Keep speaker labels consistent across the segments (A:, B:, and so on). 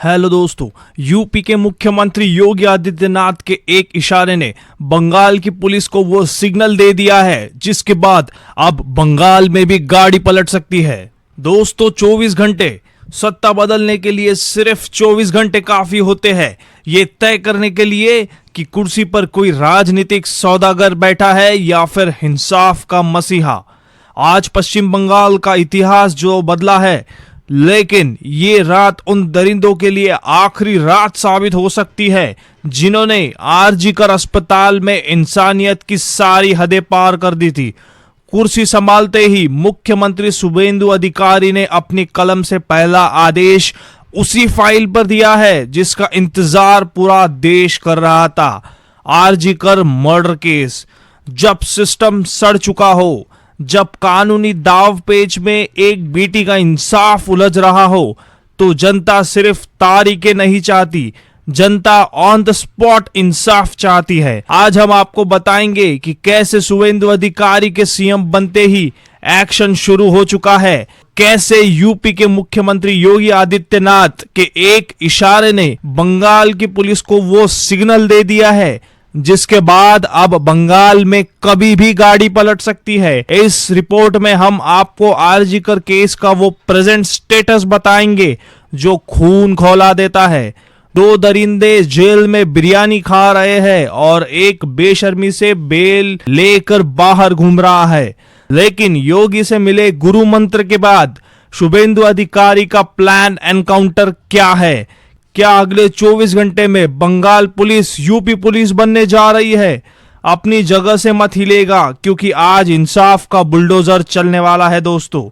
A: Hello दोस्तों, UP के मुख्यमंत्री योगी आदित्यनाथ के एक इशारे ने बंगाल की पुलिस को वो सिग्नल दे दिया है जिसके बाद अब बंगाल में भी गाड़ी पलट सकती है। दोस्तों, 24 घंटे सत्ता बदलने के लिए सिर्फ 24 घंटे काफी होते हैं ये तय करने के लिए कि कुर्सी पर कोई राजनीतिक सौदागर बैठा है या फिर इंसाफ का मसीहा। आज पश्चिम बंगाल का इतिहास जो बदला है, लेकिन ये रात उन दरिंदों के लिए आखिरी रात साबित हो सकती है जिन्होंने आरजीकर अस्पताल में इंसानियत की सारी हदें पार कर दी थी। कुर्सी संभालते ही मुख्यमंत्री शुभेंदु अधिकारी ने अपनी कलम से पहला आदेश उसी फाइल पर दिया है जिसका इंतजार पूरा देश कर रहा था। RG Kar murder case. जब सिस्टम सड़ चुका हो, जब कानूनी दाव पेच में एक बेटी का इंसाफ उलझ रहा हो, तो जनता सिर्फ तारीखें नहीं चाहती, जनता ऑन द स्पॉट इंसाफ चाहती है। आज हम आपको बताएंगे कि कैसे शुभेंदु अधिकारी के सीएम बनते ही एक्शन शुरू हो चुका है, कैसे यूपी के मुख्यमंत्री योगी आदित्यनाथ के एक इशारे ने बंगाल की पुलिस को वो सिग्नल दे दिया है जिसके बाद अब बंगाल में कभी भी गाड़ी पलट सकती है। इस रिपोर्ट में हम आपको आरजीकर केस का वो प्रेजेंट स्टेटस बताएंगे जो खून खौला देता है। दो दरिंदे जेल में बिरयानी खा रहे हैं और एक बेशर्मी से बेल लेकर बाहर घूम रहा है, लेकिन योगी से मिले गुरु मंत्र के बाद शुभेंदु अधिकारी का प्लान एनकाउंटर क्या है? क्या अगले 24 घंटे में बंगाल पुलिस यूपी पुलिस बनने जा रही है? अपनी जगह से मत हिलेगा क्योंकि आज इंसाफ का बुलडोजर चलने वाला है। दोस्तों,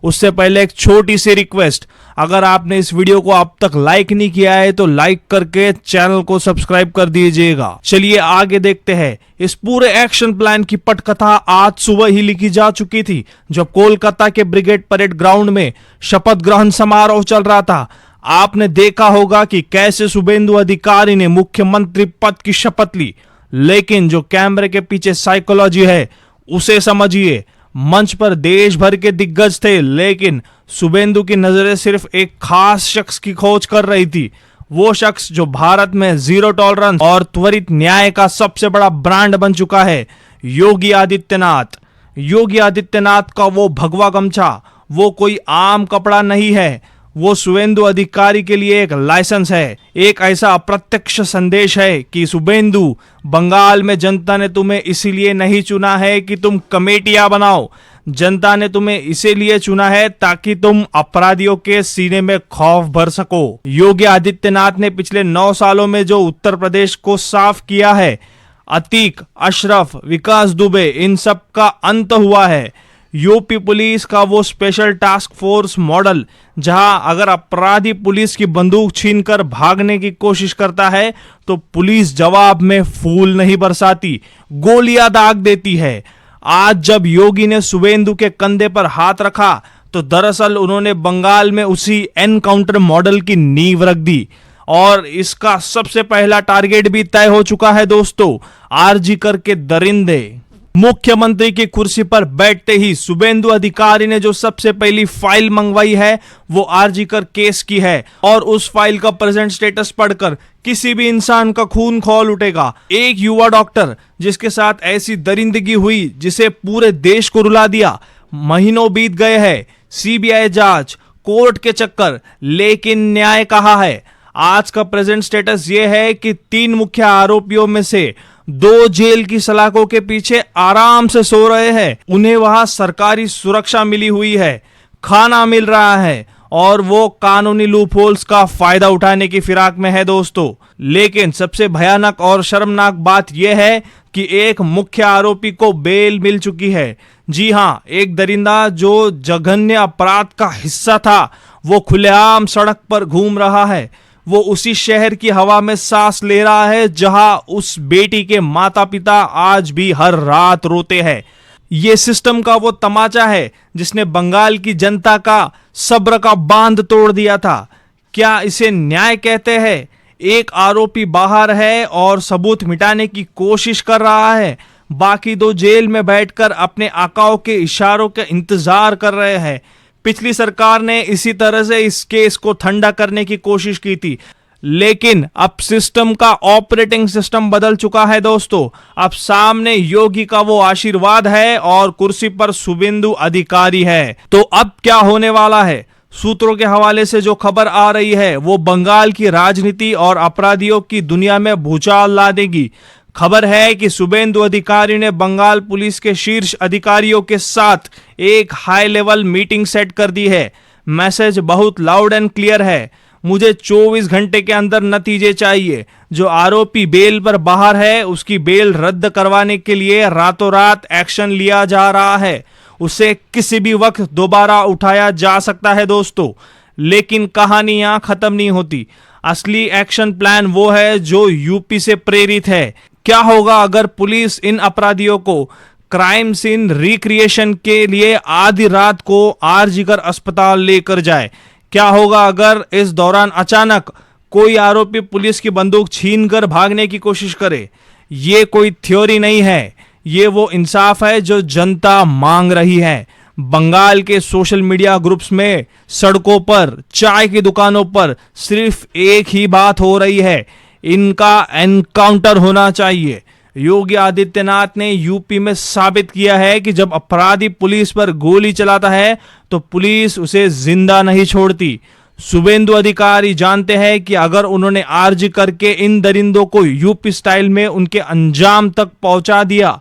A: उससे पहले एक छोटी सी रिक्वेस्ट, अगर आपने इस वीडियो को अब तक लाइक नहीं किया है तो लाइक करके चैनल को सब्सक्राइब कर दीजिएगा। चलिए आगे देखते हैं। इस पूरे एक्शन प्लान की पटकथा आज सुबह ही लिखी जा चुकी थी जब कोलकाता के ब्रिगेड परेड ग्राउंड में शपथ ग्रहण समारोह चल रहा था। आपने देखा होगा कि कैसे शुभेंदु अधिकारी ने मुख्यमंत्री पद की शपथ ली, लेकिन जो कैमरे के पीछे साइकोलॉजी है उसे समझिए। मंच पर देश भर के दिग्गज थे, लेकिन शुभेंदु की नजरें सिर्फ एक खास शख्स की खोज कर रही थी। वो शख्स जो भारत में जीरो टॉलरेंस और त्वरित न्याय का सबसे बड़ा ब्रांड बन चुका है, योगी आदित्यनाथ। योगी आदित्यनाथ का वो भगवा गमछा वो कोई आम कपड़ा नहीं है, वो शुभेंदु अधिकारी के लिए एक लाइसेंस है, एक ऐसा अप्रत्यक्ष संदेश है कि शुभेंदु, बंगाल में जनता ने तुम्हें इसीलिए नहीं चुना है कि तुम कमेटियां बनाओ, जनता ने तुम्हें इसीलिए चुना है ताकि तुम अपराधियों के सीने में खौफ भर सको। योगी आदित्यनाथ ने पिछले 9 सालों में जो उत्तर प्रदेश को साफ किया है, अतीक, अशरफ, विकास दुबे, इन सब का अंत हुआ है। यूपी पुलिस का वो स्पेशल टास्क फोर्स मॉडल, जहां अगर अपराधी पुलिस की बंदूक छीनकर भागने की कोशिश करता है तो पुलिस जवाब में फूल नहीं बरसाती, गोलियां दाग देती है। आज जब योगी ने शुभेंदु के कंधे पर हाथ रखा तो दरअसल उन्होंने बंगाल में उसी एनकाउंटर मॉडल की नींव रख दी और इसका सबसे पहला टारगेट भी तय हो चुका है। दोस्तों, आरजीकर के दरिंदे। मुख्यमंत्री की कुर्सी पर बैठते ही शुभेंदु अधिकारी ने जो सबसे पहली फाइल मंगवाई है वो आरजीकर केस की है और उस फाइल का प्रेजेंट स्टेटस पढ़कर किसी भी इंसान का खून खौल उठेगा। एक युवा डॉक्टर जिसके साथ ऐसी दरिंदगी हुई जिसे पूरे देश को रुला दिया, महीनों बीत गए हैं, सीबीआई जांच, कोर्ट के चक्कर, लेकिन न्याय कहाँ है? आज का प्रेजेंट स्टेटस ये है कि 3 मुख्य आरोपियों में से 2 जेल की सलाखों के पीछे आराम से सो रहे हैं। उन्हें वहां सरकारी सुरक्षा मिली हुई है, खाना मिल रहा है और वो कानूनी लूपहोल्स का फायदा उठाने की फिराक में है। दोस्तों, लेकिन सबसे भयानक और शर्मनाक बात यह है कि एक मुख्य आरोपी को बेल मिल चुकी है। जी हां, एक दरिंदा जो जघन्य अपराध का हिस्सा था वो खुलेआम सड़क पर घूम रहा है। वो उसी शहर की हवा में सांस ले रहा है जहां उस बेटी के माता पिता आज भी हर रात रोते हैं। ये सिस्टम का वो तमाचा है जिसने बंगाल की जनता का सब्र का बांध तोड़ दिया था। क्या इसे न्याय कहते हैं? एक आरोपी बाहर है और सबूत मिटाने की कोशिश कर रहा है, बाकी 2 जेल में बैठकर अपने आकाओं के इशारों के इंतजार कर रहे हैं। पिछली सरकार ने इसी तरह से इस केस को ठंडा करने की कोशिश की थी, लेकिन अब सिस्टम का ऑपरेटिंग सिस्टम बदल चुका है दोस्तों। अब सामने योगी का वो आशीर्वाद है और कुर्सी पर शुभेंदु अधिकारी है। तो अब क्या होने वाला है? सूत्रों के हवाले से जो खबर आ रही है वो बंगाल की राजनीति और अपराधियों की दुनिया में भूचाल ला देगी। खबर है कि शुभेंदु अधिकारी ने बंगाल पुलिस के शीर्ष अधिकारियों के साथ एक हाई लेवल मीटिंग सेट कर दी है। मैसेज बहुत लाउड एंड क्लियर है, मुझे 24 घंटे के अंदर नतीजे चाहिए। जो आरोपी बेल पर बाहर है उसकी बेल रद्द करवाने के लिए रातों रात एक्शन लिया जा रहा है। उसे किसी भी वक्त दोबारा उठाया जा सकता है दोस्तों। लेकिन कहानी यहां खत्म नहीं होती। असली एक्शन प्लान वो है जो यूपी से प्रेरित है। क्या होगा अगर पुलिस इन अपराधियों को क्राइम सीन रिक्रिएशन के लिए आधी रात को आरजीकर अस्पताल लेकर जाए? क्या होगा अगर इस दौरान अचानक कोई आरोपी पुलिस की बंदूक छीनकर भागने की कोशिश करे? ये कोई थ्योरी नहीं है, ये वो इंसाफ है जो जनता मांग रही है। बंगाल के सोशल मीडिया ग्रुप्स में, सड़कों पर, चाय की दुकानों पर सिर्फ एक ही बात हो रही है, इनका एनकाउंटर होना चाहिए। योगी आदित्यनाथ ने यूपी में साबित किया है कि जब अपराधी पुलिस पर गोली चलाता है तो पुलिस उसे जिंदा नहीं छोड़ती। शुभेंदु अधिकारी जानते हैं कि अगर उन्होंने आरजी करके इन दरिंदों को यूपी स्टाइल में उनके अंजाम तक पहुंचा दिया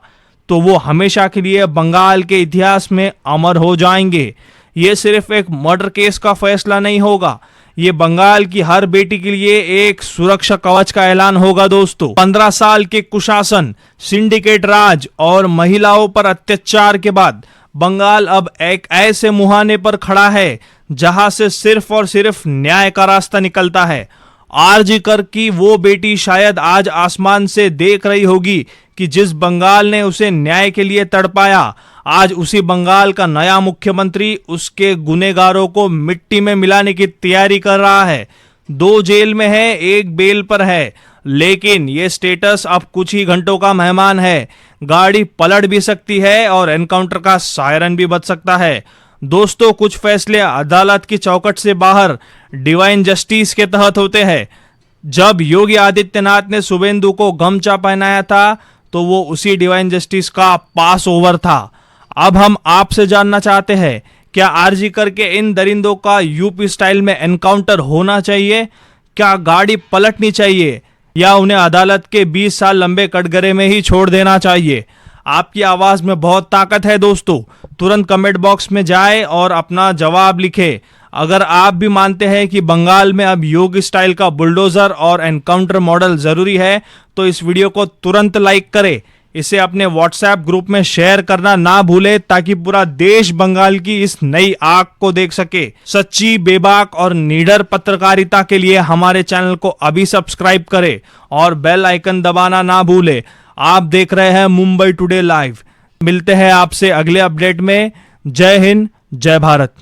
A: तो वो हमेशा के लिए बंगाल के इतिहास में अमर हो जाएंगे। ये सिर्फ एक मर्डर केस का फैसला नहीं होगा, ये बंगाल की हर बेटी के लिए एक सुरक्षा कवच का ऐलान होगा दोस्तों। 15 साल के कुशासन, सिंडिकेट राज और महिलाओं पर अत्याचार के बाद बंगाल अब एक ऐसे मुहाने पर खड़ा है जहां से सिर्फ और सिर्फ न्याय का रास्ता निकलता है। आरजी कर की वो बेटी शायद आज आसमान से देख रही होगी कि जिस बंगाल ने उसे न्याय के लिए तड़पाया, आज उसी बंगाल का नया मुख्यमंत्री उसके गुनेगारों को मिट्टी में मिलाने की तैयारी कर रहा है। 2 जेल में है, 1 बेल पर है, लेकिन ये स्टेटस अब कुछ ही घंटों का मेहमान है। गाड़ी पलट भी सकती है और एनकाउंटर का सायरन भी बज सकता है। दोस्तों, कुछ फैसले अदालत की चौखट से बाहर डिवाइन जस्टिस के तहत होते हैं। जब योगी आदित्यनाथ ने शुभेंदु को गमछा पहनाया था तो वो उसी डिवाइन जस्टिस का पास ओवर था। अब हम आपसे जानना चाहते हैं, क्या आरजी करके इन दरिंदों का यूपी स्टाइल में एनकाउंटर होना चाहिए? क्या गाड़ी पलटनी चाहिए या उन्हें अदालत के 20 साल लंबे कटघरे में ही छोड़ देना चाहिए? आपकी आवाज में बहुत ताकत है दोस्तों। तुरंत कमेंट बॉक्स में जाए और अपना जवाब लिखे। अगर आप भी मानते हैं कि बंगाल में अब योगी स्टाइल का बुलडोजर और एनकाउंटर मॉडल जरूरी है तो इस वीडियो को तुरंत लाइक करें। इसे अपने व्हाट्सएप ग्रुप में शेयर करना ना भूले ताकि पूरा देश बंगाल की इस नई आग को देख सके। सच्ची, बेबाक और निडर पत्रकारिता के लिए हमारे चैनल को अभी सब्सक्राइब करें और बेल आइकन दबाना ना भूले। आप देख रहे हैं मुंबई टुडे लाइव। मिलते हैं आपसे अगले अपडेट में। जय हिंद, जय भारत।